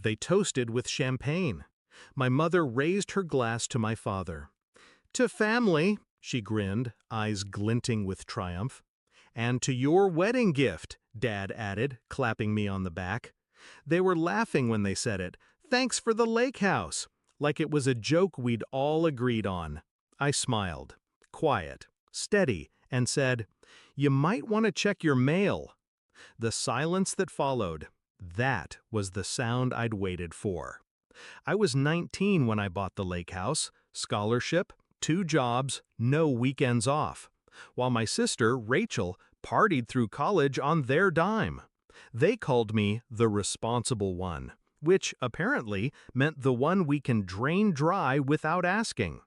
They toasted with champagne. My mother raised her glass to my father. "To family," she grinned, eyes glinting with triumph. "And to your wedding gift," Dad added, clapping me on the back. They were laughing when they said it. "Thanks for the lake house," like it was a joke we'd all agreed on. I smiled, quiet, steady, and said, "You might want to check your mail." The silence that followed, that was the sound I'd waited for. I was 19 when I bought the lake house, scholarship, 2 jobs, no weekends off, while my sister, Rachel, partied through college on their dime. They called me the responsible one, which apparently meant the one we can drain dry without asking.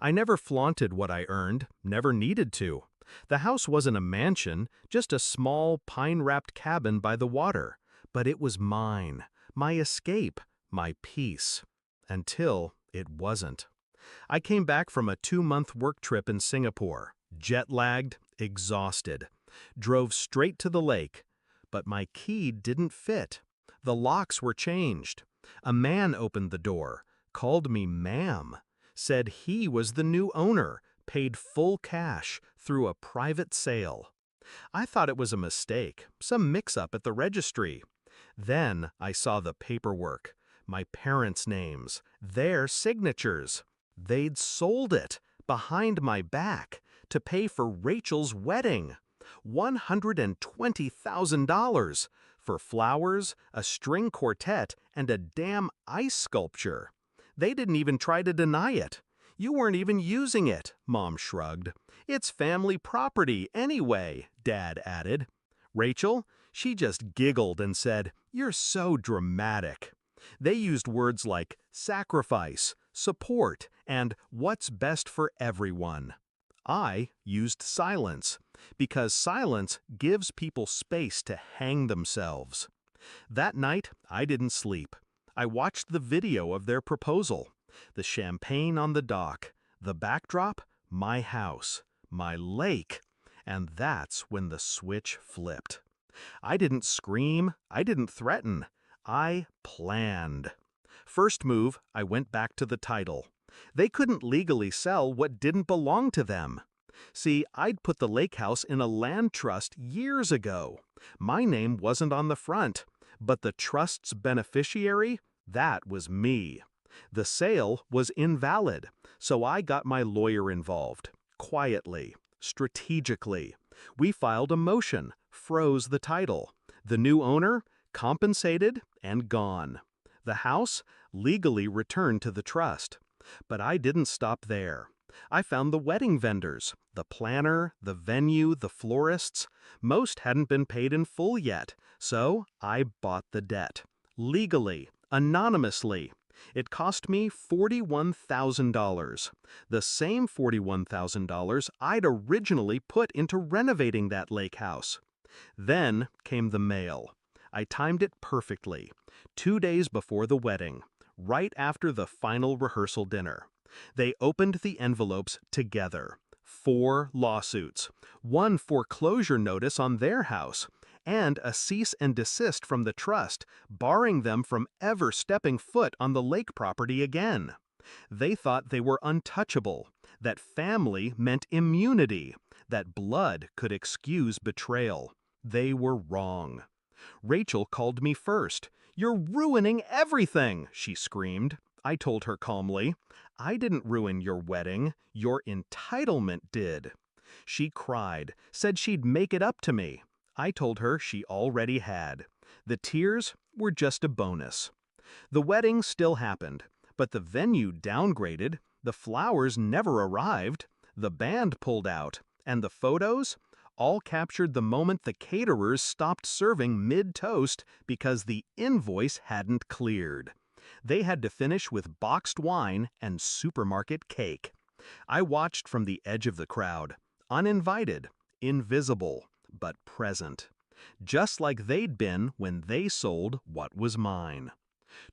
I never flaunted what I earned, never needed to. The house wasn't a mansion, just a small, pine-wrapped cabin by the water, but it was mine, my escape, my peace. Until it wasn't. I came back from a 2-month work trip in Singapore, jet-lagged, exhausted. Drove straight to the lake, but my key didn't fit. The locks were changed. A man opened the door, called me ma'am, said he was the new owner, paid full cash through a private sale. I thought it was a mistake, some mix-up at the registry. Then I saw the paperwork, my parents' names, their signatures. They'd sold it, behind my back, to pay for Rachel's wedding. $120,000 for flowers, a string quartet, and a damn ice sculpture. They didn't even try to deny it. "You weren't even using it," Mom shrugged. "It's family property anyway," Dad added. Rachel, she just giggled and said, "You're so dramatic." They used words like sacrifice, support, and what's best for everyone. I used silence, because silence gives people space to hang themselves. That night, I didn't sleep. I watched the video of their proposal. The champagne on the dock, the backdrop, my house, my lake, and that's when the switch flipped. I didn't scream, I didn't threaten, I planned. First move, I went back to the title. They couldn't legally sell what didn't belong to them. See, I'd put the lake house in a land trust years ago. My name wasn't on the front, but the trust's beneficiary, that was me. The sale was invalid, so I got my lawyer involved. Quietly, strategically. We filed a motion, froze the title. The new owner, compensated and gone. The house, legally returned to the trust. But I didn't stop there. I found the wedding vendors, the planner, the venue, the florists. Most hadn't been paid in full yet, so I bought the debt. Legally, anonymously. It cost me $41,000. The same $41,000 I'd originally put into renovating that lake house. Then came the mail. I timed it perfectly. 2 days before the wedding, right after the final rehearsal dinner. They opened the envelopes together. 4 lawsuits, 1 foreclosure notice on their house, and a cease and desist from the trust, barring them from ever stepping foot on the lake property again. They thought they were untouchable, that family meant immunity, that blood could excuse betrayal. They were wrong. Rachel called me first. "You're ruining everything," she screamed. I told her calmly, "I didn't ruin your wedding, your entitlement did." She cried, said she'd make it up to me. I told her she already had. The tears were just a bonus. The wedding still happened, but the venue downgraded, the flowers never arrived, the band pulled out, and the photos all captured the moment the caterers stopped serving mid-toast because the invoice hadn't cleared. They had to finish with boxed wine and supermarket cake. I watched from the edge of the crowd, uninvited, invisible, but present. Just like they'd been when they sold what was mine.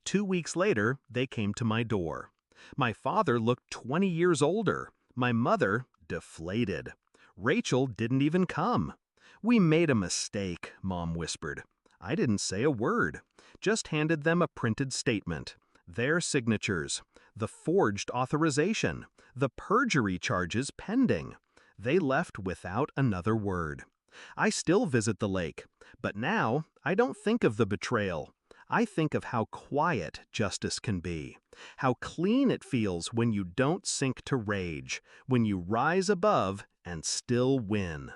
2 weeks later, they came to my door. My father looked 20 years older, my mother deflated. Rachel didn't even come. "We made a mistake," Mom whispered. I didn't say a word, just handed them a printed statement, their signatures, the forged authorization, the perjury charges pending. They left without another word. I still visit the lake, but now I don't think of the betrayal. I think of how quiet justice can be, how clean it feels when you don't sink to rage, when you rise above and still win.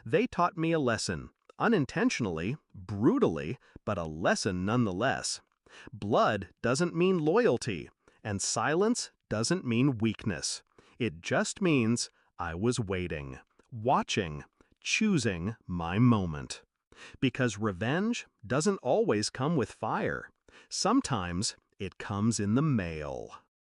They taught me a lesson, unintentionally, brutally, but a lesson nonetheless. Blood doesn't mean loyalty, and silence doesn't mean weakness. It just means I was waiting, watching, choosing my moment. Because revenge doesn't always come with fire. Sometimes it comes in the mail.